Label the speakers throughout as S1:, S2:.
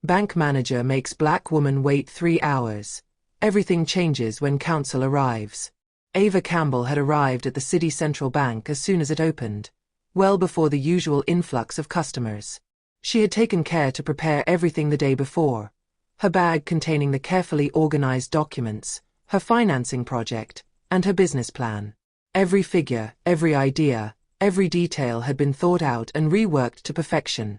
S1: Bank manager makes black woman wait 3 hours. Everything changes when counsel arrives. Ava Campbell had arrived at the City Central Bank as soon as it opened, well before the usual influx of customers. She had taken care to prepare everything the day before. Her bag containing the carefully organized documents, her financing project, and her business plan. Every figure, every idea, every detail had been thought out and reworked to perfection.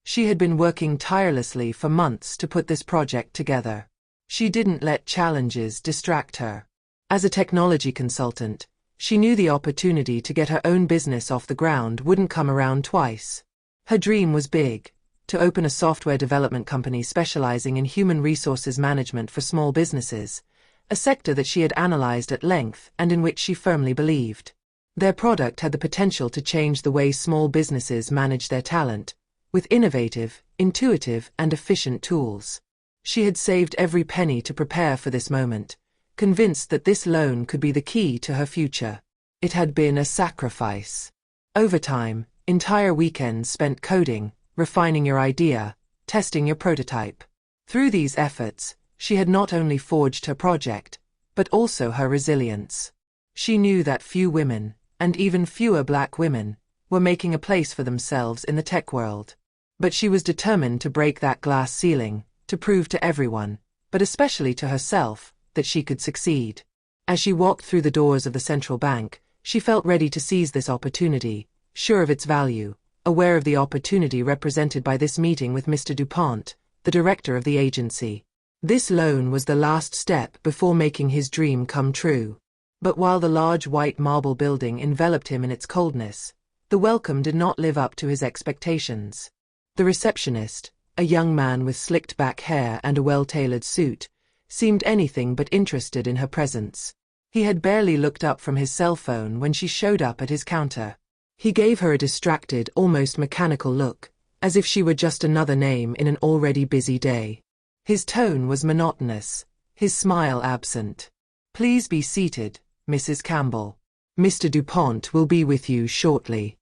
S1: She had been working tirelessly for months to put this project together. She didn't let challenges distract her. As a technology consultant, she knew the opportunity to get her own business off the ground wouldn't come around twice. Her dream was big, to open a software development company specializing in human resources management for small businesses, a sector that she had analyzed at length and in which she firmly believed. Their product had the potential to change the way small businesses manage their talent, with innovative, intuitive, and efficient tools. She had saved every penny to prepare for this moment, convinced that this loan could be the key to her future. It had been a sacrifice. Overtime, entire weekends spent coding, refining your idea, testing your prototype. Through these efforts, she had not only forged her project, but also her resilience. She knew that few women, and even fewer black women, were making a place for themselves in the tech world. But she was determined to break that glass ceiling, to prove to everyone, but especially to herself, that she could succeed. As she walked through the doors of the central bank, she felt ready to seize this opportunity, sure of its value, aware of the opportunity represented by this meeting with Mr. DuPont, the director of the agency. This loan was the last step before making his dream come true. But while the large white marble building enveloped him in its coldness, the welcome did not live up to his expectations. The receptionist, a young man with slicked back hair and a well-tailored suit, seemed anything but interested in her presence. He had barely looked up from his cell phone when she showed up at his counter. He gave her a distracted, almost mechanical look, as if she were just another name in an already busy day. His tone was monotonous, his smile absent. "Please be seated, Mrs. Campbell. Mr. DuPont will be with you shortly."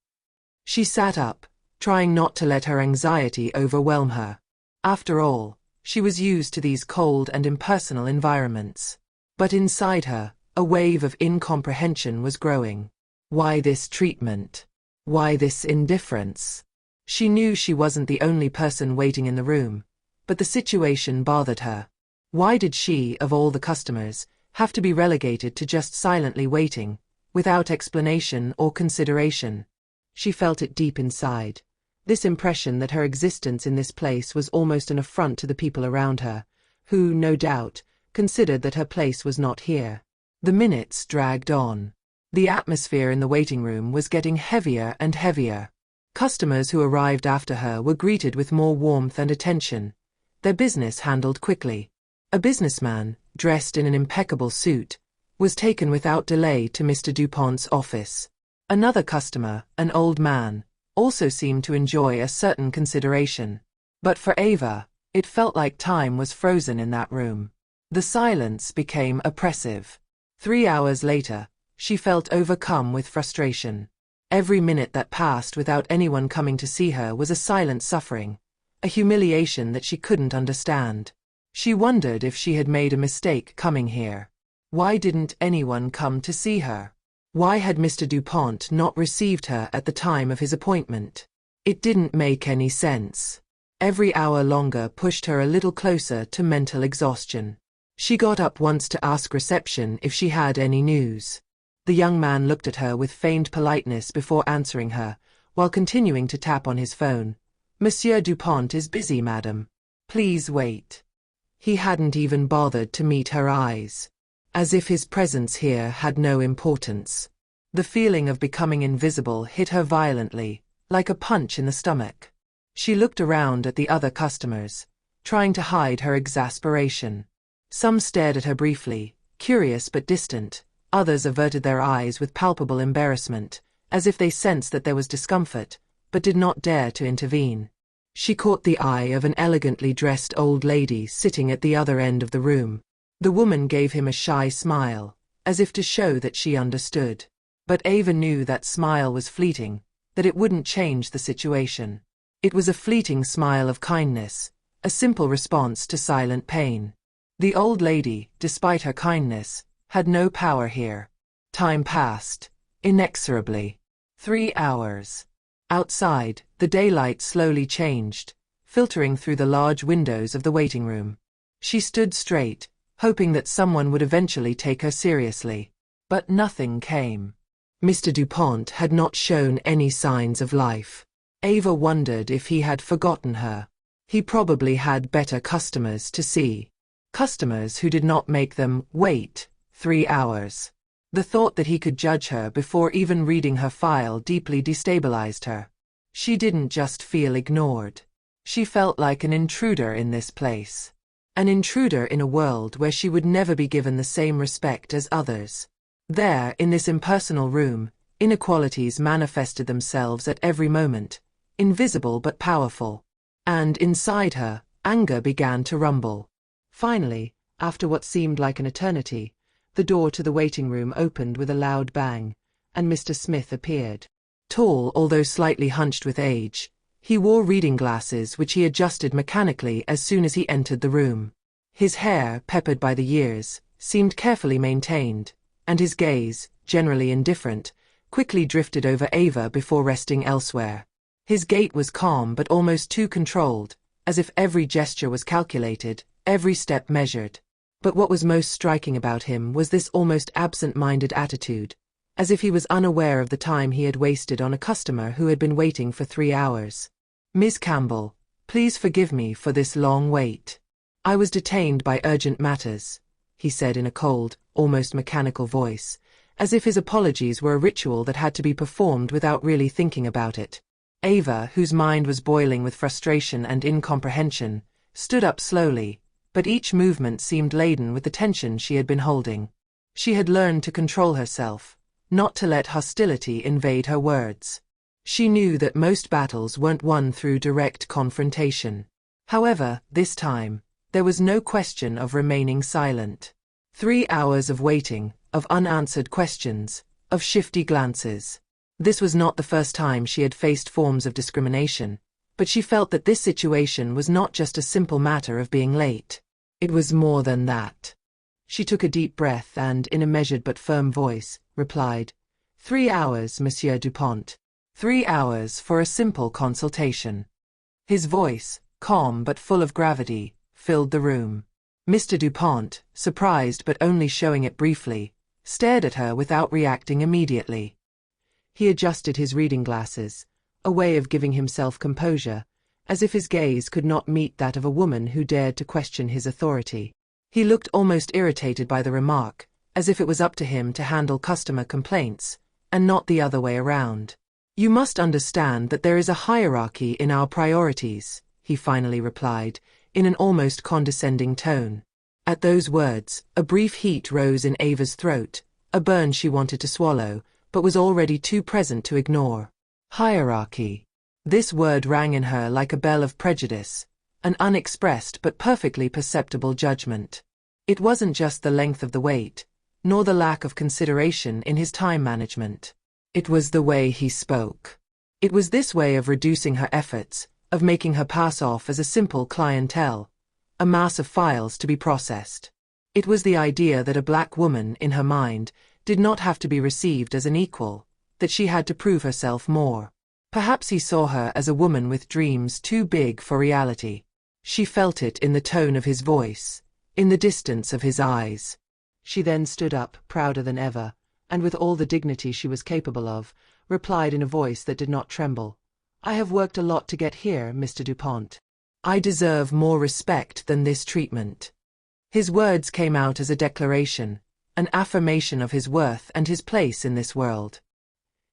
S1: She sat up, trying not to let her anxiety overwhelm her. After all, she was used to these cold and impersonal environments. But inside her, a wave of incomprehension was growing. Why this treatment? Why this indifference? She knew she wasn't the only person waiting in the room, but the situation bothered her. Why did she, of all the customers, have to be relegated to just silently waiting, without explanation or consideration? She felt it deep inside. This impression that her existence in this place was almost an affront to the people around her, who, no doubt, considered that her place was not here. The minutes dragged on. The atmosphere in the waiting room was getting heavier and heavier. Customers who arrived after her were greeted with more warmth and attention, their business handled quickly. A businessman, dressed in an impeccable suit, was taken without delay to Mr. DuPont's office. Another customer, an old man, also seemed to enjoy a certain consideration. But for Ava, it felt like time was frozen in that room. The silence became oppressive. 3 hours later, she felt overcome with frustration. Every minute that passed without anyone coming to see her was a silent suffering, a humiliation that she couldn't understand. She wondered if she had made a mistake coming here. Why didn't anyone come to see her? Why had Mr. DuPont not received her at the time of his appointment? It didn't make any sense. Every hour longer pushed her a little closer to mental exhaustion. She got up once to ask reception if she had any news. The young man looked at her with feigned politeness before answering her, while continuing to tap on his phone. "Monsieur DuPont is busy, madam. Please wait." He hadn't even bothered to meet her eyes. As if his presence here had no importance. The feeling of becoming invisible hit her violently, like a punch in the stomach. She looked around at the other customers, trying to hide her exasperation. Some stared at her briefly, curious but distant. Others averted their eyes with palpable embarrassment, as if they sensed that there was discomfort, but did not dare to intervene. She caught the eye of an elegantly dressed old lady sitting at the other end of the room. The woman gave him a shy smile, as if to show that she understood. But Ava knew that smile was fleeting, that it wouldn't change the situation. It was a fleeting smile of kindness, a simple response to silent pain. The old lady, despite her kindness, had no power here. Time passed, inexorably. 3 hours. Outside, the daylight slowly changed, filtering through the large windows of the waiting room. She stood straight, hoping that someone would eventually take her seriously. But nothing came. Mr. Dupont had not shown any signs of life. Ava wondered if he had forgotten her. He probably had better customers to see. Customers who did not make them wait 3 hours. The thought that he could judge her before even reading her file deeply destabilized her. She didn't just feel ignored. She felt like an intruder in this place. An intruder in a world where she would never be given the same respect as others. There, in this impersonal room, inequalities manifested themselves at every moment, invisible but powerful. And inside her, anger began to rumble. Finally, after what seemed like an eternity, the door to the waiting room opened with a loud bang, and Mr. Smith appeared. Tall, although slightly hunched with age, he wore reading glasses which he adjusted mechanically as soon as he entered the room. His hair, peppered by the years, seemed carefully maintained, and his gaze, generally indifferent, quickly drifted over Ava before resting elsewhere. His gait was calm but almost too controlled, as if every gesture was calculated, every step measured. But what was most striking about him was this almost absent-minded attitude, as if he was unaware of the time he had wasted on a customer who had been waiting for 3 hours. "Ms. Campbell, please forgive me for this long wait. I was detained by urgent matters," he said in a cold, almost mechanical voice, as if his apologies were a ritual that had to be performed without really thinking about it. Ava, whose mind was boiling with frustration and incomprehension, stood up slowly, but each movement seemed laden with the tension she had been holding. She had learned to control herself, not to let hostility invade her words. She knew that most battles weren't won through direct confrontation. However, this time, there was no question of remaining silent. 3 hours of waiting, of unanswered questions, of shifty glances. This was not the first time she had faced forms of discrimination, but she felt that this situation was not just a simple matter of being late. It was more than that. She took a deep breath and, in a measured but firm voice, replied, 3 hours, Monsieur Dupont. 3 hours for a simple consultation. His voice, calm but full of gravity, filled the room. Mr. Dupont, surprised but only showing it briefly, stared at her without reacting immediately. He adjusted his reading glasses, a way of giving himself composure, as if his gaze could not meet that of a woman who dared to question his authority. He looked almost irritated by the remark, as if it was up to him to handle customer complaints, and not the other way around. "You must understand that there is a hierarchy in our priorities," he finally replied, in an almost condescending tone. At those words, a brief heat rose in Ava's throat, a burn she wanted to swallow, but was already too present to ignore. Hierarchy. This word rang in her like a bell of prejudice, an unexpressed but perfectly perceptible judgment. It wasn't just the length of the wait, nor the lack of consideration in his time management. It was the way he spoke. It was this way of reducing her efforts, of making her pass off as a simple clientele, a mass of files to be processed. It was the idea that a black woman, in her mind, did not have to be received as an equal, that she had to prove herself more. Perhaps he saw her as a woman with dreams too big for reality. She felt it in the tone of his voice, in the distance of his eyes. She then stood up, prouder than ever, and with all the dignity she was capable of, replied in a voice that did not tremble, "I have worked a lot to get here, Mr. Dupont. I deserve more respect than this treatment." His words came out as a declaration, an affirmation of his worth and his place in this world.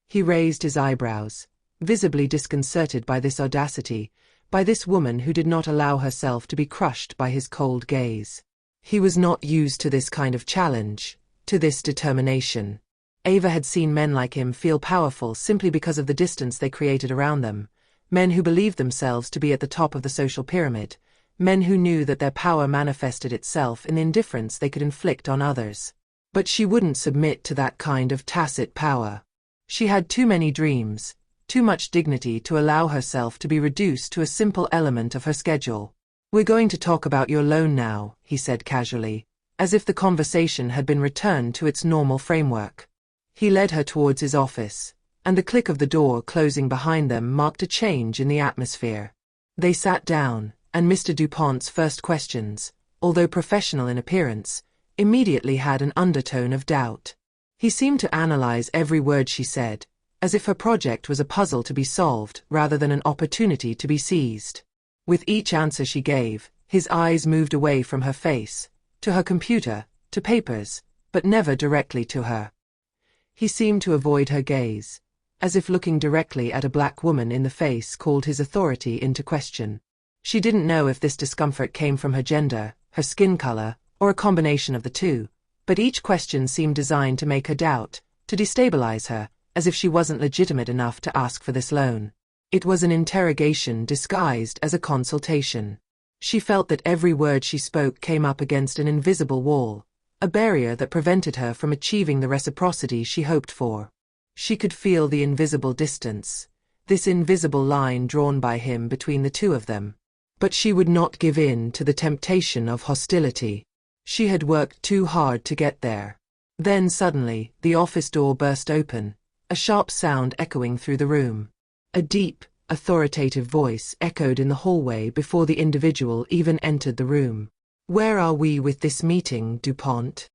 S1: He raised his eyebrows, visibly disconcerted by this audacity, by this woman who did not allow herself to be crushed by his cold gaze. He was not used to this kind of challenge, to this determination. Ava had seen men like him feel powerful simply because of the distance they created around them, men who believed themselves to be at the top of the social pyramid, men who knew that their power manifested itself in the indifference they could inflict on others. But she wouldn't submit to that kind of tacit power. She had too many dreams, too much dignity to allow herself to be reduced to a simple element of her schedule. "We're going to talk about your loan now," he said casually, as if the conversation had been returned to its normal framework. He led her towards his office, and the click of the door closing behind them marked a change in the atmosphere. They sat down, and Mr. Dupont's first questions, although professional in appearance, immediately had an undertone of doubt. He seemed to analyze every word she said, as if her project was a puzzle to be solved rather than an opportunity to be seized. With each answer she gave, his eyes moved away from her face, to her computer, to papers, but never directly to her. He seemed to avoid her gaze, as if looking directly at a black woman in the face called his authority into question. She didn't know if this discomfort came from her gender, her skin color, or a combination of the two, but each question seemed designed to make her doubt, to destabilize her, as if she wasn't legitimate enough to ask for this loan. It was an interrogation disguised as a consultation. She felt that every word she spoke came up against an invisible wall, a barrier that prevented her from achieving the reciprocity she hoped for. She could feel the invisible distance, this invisible line drawn by him between the two of them. But she would not give in to the temptation of hostility. She had worked too hard to get there. Then suddenly, the office door burst open, a sharp sound echoing through the room. A deep, authoritative voice echoed in the hallway before the individual even entered the room. "Where are we with this meeting, Dupont?"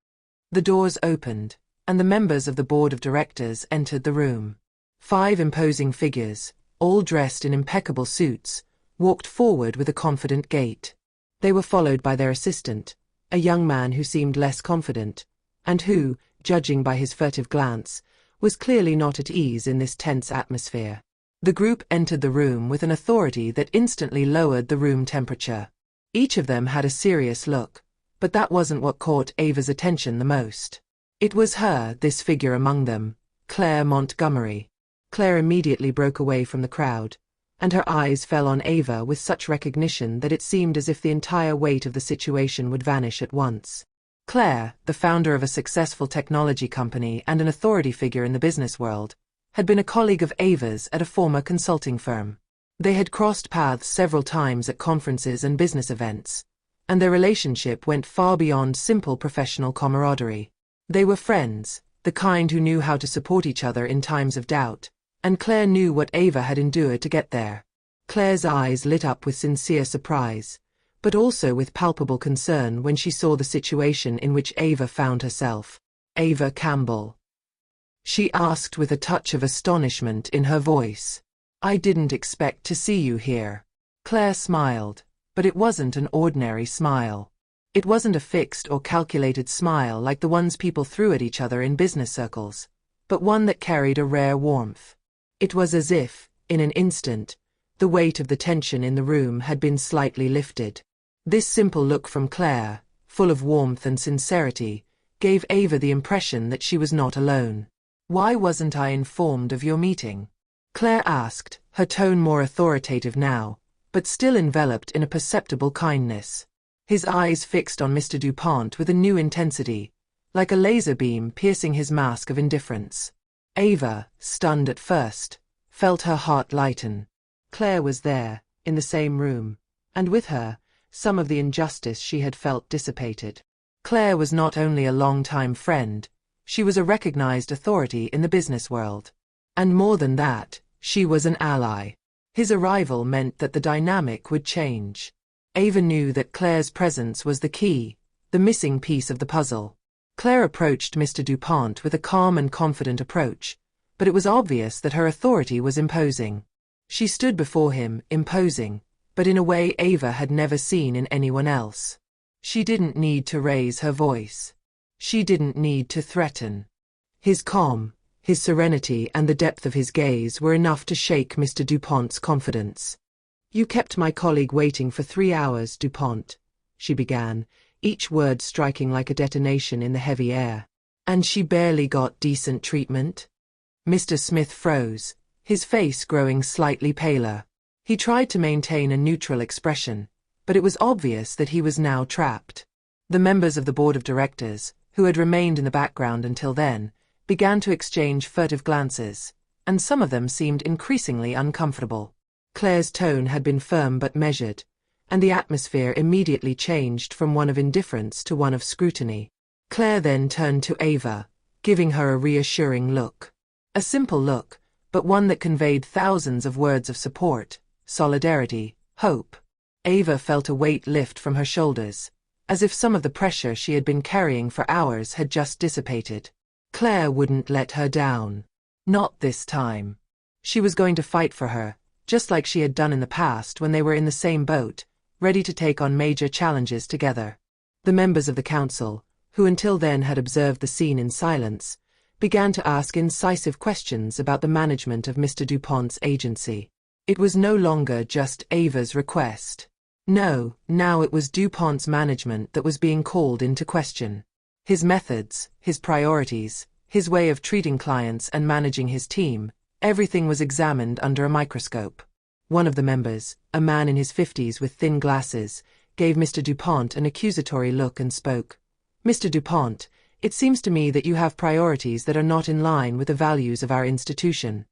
S1: The doors opened, and the members of the board of directors entered the room. 5 imposing figures, all dressed in impeccable suits, walked forward with a confident gait. They were followed by their assistant, a young man who seemed less confident, and who, judging by his furtive glance, was clearly not at ease in this tense atmosphere. The group entered the room with an authority that instantly lowered the room temperature. Each of them had a serious look, but that wasn't what caught Ava's attention the most. It was her, this figure among them, Claire Montgomery. Claire immediately broke away from the crowd, and her eyes fell on Ava with such recognition that it seemed as if the entire weight of the situation would vanish at once. Claire, the founder of a successful technology company and an authority figure in the business world, had been a colleague of Ava's at a former consulting firm. They had crossed paths several times at conferences and business events, and their relationship went far beyond simple professional camaraderie. They were friends, the kind who knew how to support each other in times of doubt, and Claire knew what Ava had endured to get there. Claire's eyes lit up with sincere surprise, but also with palpable concern when she saw the situation in which Ava found herself. "Ava Campbell?" she asked with a touch of astonishment in her voice. "I didn't expect to see you here." Claire smiled, but it wasn't an ordinary smile. It wasn't a fixed or calculated smile like the ones people threw at each other in business circles, but one that carried a rare warmth. It was as if, in an instant, the weight of the tension in the room had been slightly lifted. This simple look from Claire, full of warmth and sincerity, gave Ava the impression that she was not alone. "Why wasn't I informed of your meeting?" Claire asked, her tone more authoritative now, but still enveloped in a perceptible kindness. His eyes fixed on Mr. Dupont with a new intensity, like a laser beam piercing his mask of indifference. Ava, stunned at first, felt her heart lighten. Claire was there, in the same room, and with her, some of the injustice she had felt dissipated. Claire was not only a long-time friend, she was a recognized authority in the business world. And more than that, she was an ally. His arrival meant that the dynamic would change. Ava knew that Claire's presence was the key, the missing piece of the puzzle. Claire approached Mr. Dupont with a calm and confident approach, but it was obvious that her authority was imposing. She stood before him, imposing, but in a way Ava had never seen in anyone else. She didn't need to raise her voice. She didn't need to threaten. His calm, his serenity and the depth of his gaze were enough to shake Mr. Dupont's confidence. "You kept my colleague waiting for 3 hours, Dupont," she began, each word striking like a detonation in the heavy air. "And she barely got decent treatment?" Mr. Smith froze, his face growing slightly paler. He tried to maintain a neutral expression, but it was obvious that he was now trapped. The members of the board of directors, who had remained in the background until then, began to exchange furtive glances, and some of them seemed increasingly uncomfortable. Claire's tone had been firm but measured, and the atmosphere immediately changed from one of indifference to one of scrutiny. Claire then turned to Ava, giving her a reassuring look. A simple look, but one that conveyed thousands of words of support, solidarity, hope. Ava felt a weight lift from her shoulders, as if some of the pressure she had been carrying for hours had just dissipated. Claire wouldn't let her down. Not this time. She was going to fight for her, just like she had done in the past when they were in the same boat, ready to take on major challenges together. The members of the council, who until then had observed the scene in silence, began to ask incisive questions about the management of Mr. Dupont's agency. It was no longer just Ava's request. No, now it was Dupont's management that was being called into question. His methods, his priorities, his way of treating clients and managing his team, everything was examined under a microscope. One of the members, a man in his 50s with thin glasses, gave Mr. Dupont an accusatory look and spoke. "Mr. Dupont, it seems to me that you have priorities that are not in line with the values of our institution."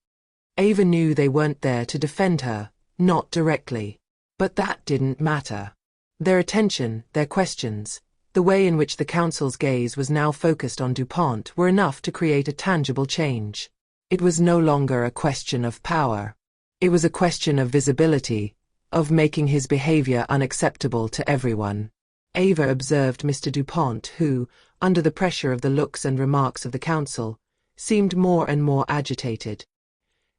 S1: Ava knew they weren't there to defend her, not directly. But that didn't matter. Their attention, their questions, the way in which the council's gaze was now focused on Dupont were enough to create a tangible change. It was no longer a question of power. It was a question of visibility, of making his behavior unacceptable to everyone. Ava observed Mr. Dupont who, under the pressure of the looks and remarks of the council, seemed more and more agitated.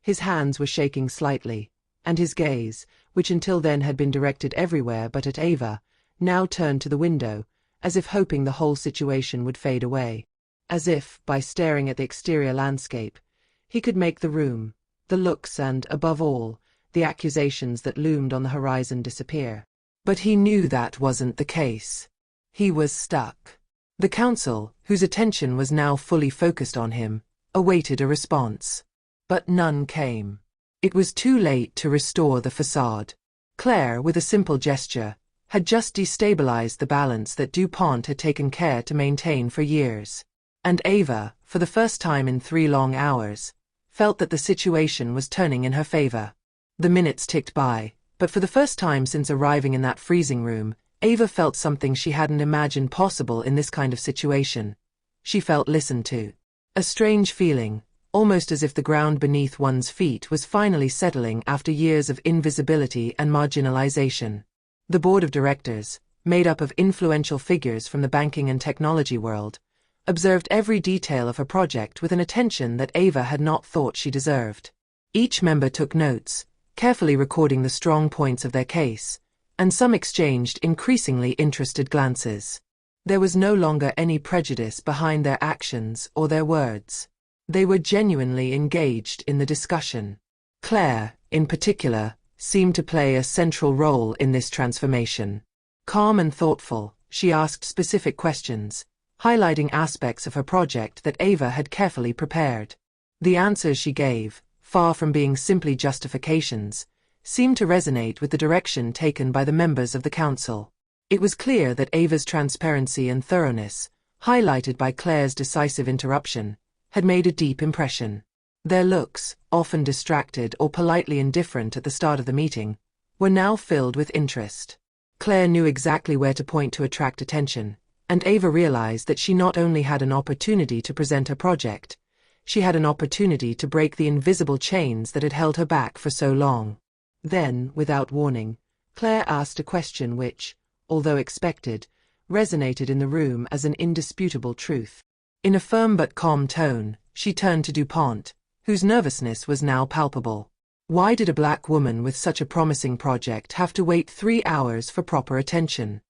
S1: His hands were shaking slightly, and his gaze, which until then had been directed everywhere but at Ava, now turned to the window, as if hoping the whole situation would fade away. As if, by staring at the exterior landscape, he could make the room, the looks and, above all, the accusations that loomed on the horizon disappear. But he knew that wasn't the case. He was stuck. The council, whose attention was now fully focused on him, awaited a response. But none came. It was too late to restore the facade. Claire, with a simple gesture, had just destabilized the balance that Dupont had taken care to maintain for years. And Ava, for the first time in 3 long hours, felt that the situation was turning in her favor. The minutes ticked by, but for the first time since arriving in that freezing room, Ava felt something she hadn't imagined possible in this kind of situation. She felt listened to. A strange feeling, almost as if the ground beneath one's feet was finally settling after years of invisibility and marginalization. The board of directors, made up of influential figures from the banking and technology world, observed every detail of her project with an attention that Ava had not thought she deserved. Each member took notes, carefully recording the strong points of their case, and some exchanged increasingly interested glances. There was no longer any prejudice behind their actions or their words. They were genuinely engaged in the discussion. Claire, in particular, seemed to play a central role in this transformation. Calm and thoughtful, she asked specific questions, highlighting aspects of her project that Ava had carefully prepared. The answers she gave, far from being simply justifications, seemed to resonate with the direction taken by the members of the council. It was clear that Ava's transparency and thoroughness, highlighted by Claire's decisive interruption, had made a deep impression. Their looks, often distracted or politely indifferent at the start of the meeting, were now filled with interest. Claire knew exactly where to point to attract attention, and Ava realized that she not only had an opportunity to present her project, she had an opportunity to break the invisible chains that had held her back for so long. Then, without warning, Claire asked a question which, although expected, resonated in the room as an indisputable truth. In a firm but calm tone, she turned to Dupont, whose nervousness was now palpable. Why did a black woman with such a promising project have to wait 3 hours for proper attention?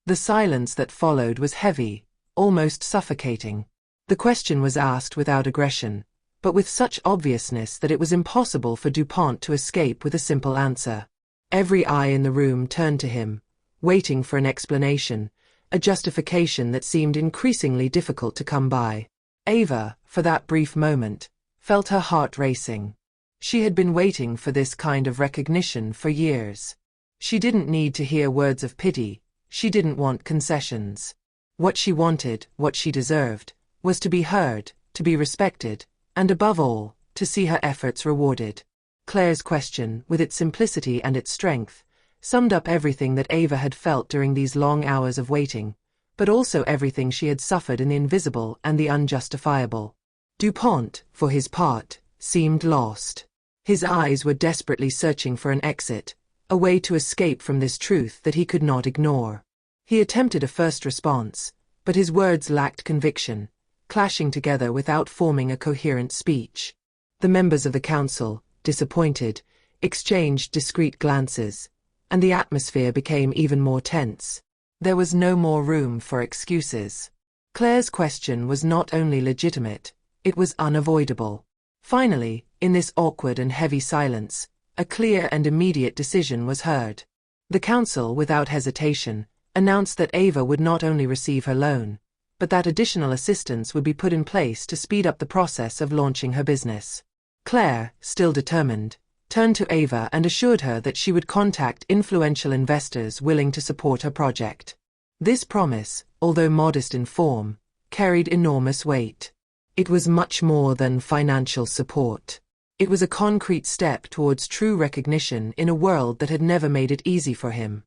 S1: The silence that followed was heavy, almost suffocating. The question was asked without aggression, but with such obviousness that it was impossible for Dupont to escape with a simple answer. Every eye in the room turned to him, waiting for an explanation, a justification that seemed increasingly difficult to come by. Ava, for that brief moment, felt her heart racing. She had been waiting for this kind of recognition for years. She didn't need to hear words of pity, she didn't want concessions. What she wanted, what she deserved, was to be heard, to be respected, and above all, to see her efforts rewarded. Claire's question, with its simplicity and its strength, summed up everything that Ava had felt during these long hours of waiting, but also everything she had suffered in the invisible and the unjustifiable. DuPont, for his part, seemed lost. His eyes were desperately searching for an exit, a way to escape from this truth that he could not ignore. He attempted a first response, but his words lacked conviction, clashing together without forming a coherent speech. The members of the council, disappointed, exchanged discreet glances, and the atmosphere became even more tense. There was no more room for excuses. Claire's question was not only legitimate, it was unavoidable. Finally, in this awkward and heavy silence, a clear and immediate decision was heard. The council, without hesitation, announced that Ava would not only receive her loan, but that additional assistance would be put in place to speed up the process of launching her business. Claire, still determined, turned to Ava and assured her that she would contact influential investors willing to support her project. This promise, although modest in form, carried enormous weight. It was much more than financial support. It was a concrete step towards true recognition in a world that had never made it easy for him.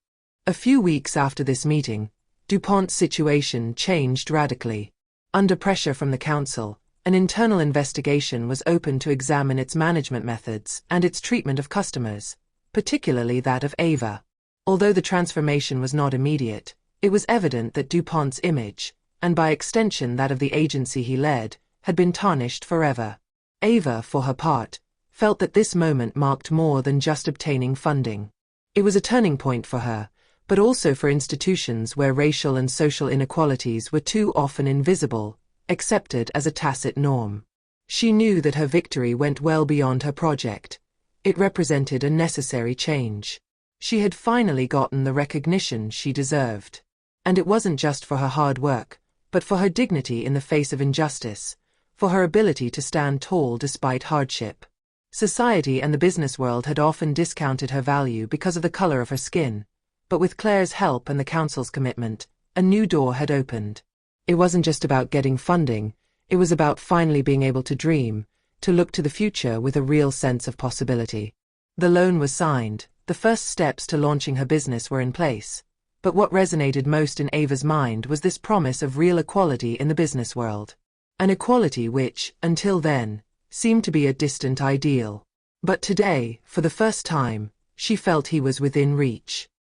S1: A few weeks after this meeting, DuPont's situation changed radically. Under pressure from the council, an internal investigation was opened to examine its management methods and its treatment of customers, particularly that of Ava. Although the transformation was not immediate, it was evident that DuPont's image, and by extension that of the agency he led, had been tarnished forever. Ava, for her part, felt that this moment marked more than just obtaining funding. It was a turning point for her, but also for institutions where racial and social inequalities were too often invisible, accepted as a tacit norm. She knew that her victory went well beyond her project. It represented a necessary change. She had finally gotten the recognition she deserved. And it wasn't just for her hard work, but for her dignity in the face of injustice, for her ability to stand tall despite hardship. Society and the business world had often discounted her value because of the color of her skin, but with Claire's help and the council's commitment, a new door had opened. It wasn't just about getting funding, it was about finally being able to dream, to look to the future with a real sense of possibility. The loan was signed, the first steps to launching her business were in place, but what resonated most in Ava's mind was this promise of real equality in the business world. An equality which, until then, seemed to be a distant ideal. But today, for the first time, she felt he was within reach.